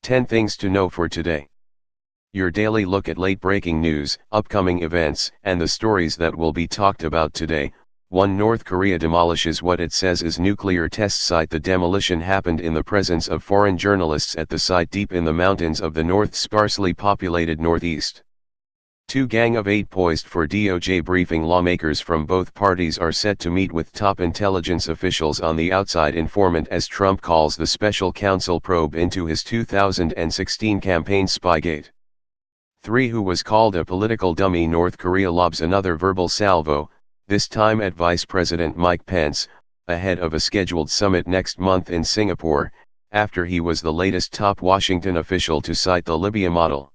Ten things to know for today. Your daily look at late breaking news, upcoming events, and the stories that will be talked about today. 1. North Korea demolishes what it says is nuclear test site. The demolition happened in the presence of foreign journalists at the site deep in the mountains of the North's sparsely populated northeast. 2. Gang of 8 poised for DOJ briefing. Lawmakers from both parties are set to meet with top intelligence officials on the outside informant as Trump calls the special counsel probe into his 2016 campaign Spygate. 3. Who was called a political dummy? North Korea lobs another verbal salvo, this time at Vice President Mike Pence, ahead of a scheduled summit next month in Singapore, after he was the latest top Washington official to cite the Libya model.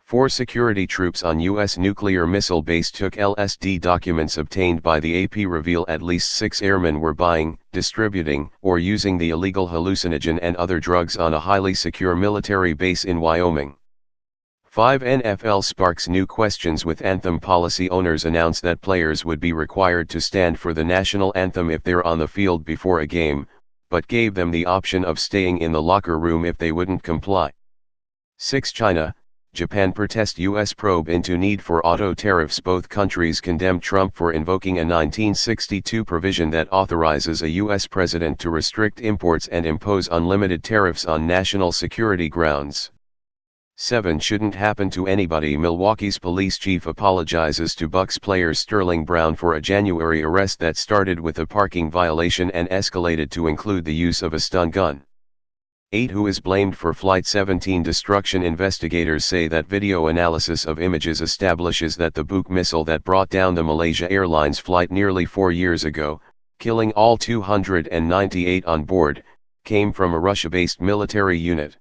4. Security troops on U.S. nuclear missile base took LSD. Documents obtained by the AP reveal at least 6 airmen were buying, distributing, or using the illegal hallucinogen and other drugs on a highly secure military base in Wyoming. 5. NFL sparks new questions with anthem policy. Owners announce that players would be required to stand for the national anthem if they're on the field before a game, but gave them the option of staying in the locker room if they wouldn't comply. 6. China, Japan protest U.S. probe into need for auto tariffs. Both countries condemn Trump for invoking a 1962 provision that authorizes a U.S. president to restrict imports and impose unlimited tariffs on national security grounds. 7. Shouldn't happen to anybody. Milwaukee's police chief apologizes to Bucks player Sterling Brown for a January arrest that started with a parking violation and escalated to include the use of a stun gun. 8. Who is blamed for Flight 17 destruction? Investigators say that video analysis of images establishes that the Buk missile that brought down the Malaysia Airlines flight nearly 4 years ago, killing all 298 on board, came from a Russia-based military unit.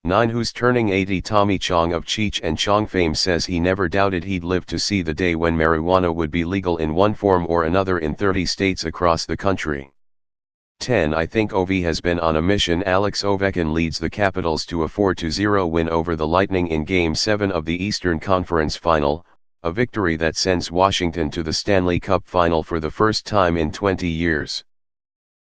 9. Who's turning 80? Tommy Chong of Cheech and Chong fame says he never doubted he'd live to see the day when marijuana would be legal in one form or another in 30 states across the country. 10. I think Ovi has been on a mission. Alex Ovechkin leads the Capitals to a 4-0 win over the Lightning in Game 7 of the Eastern Conference Final, a victory that sends Washington to the Stanley Cup Final for the first time in 20 years.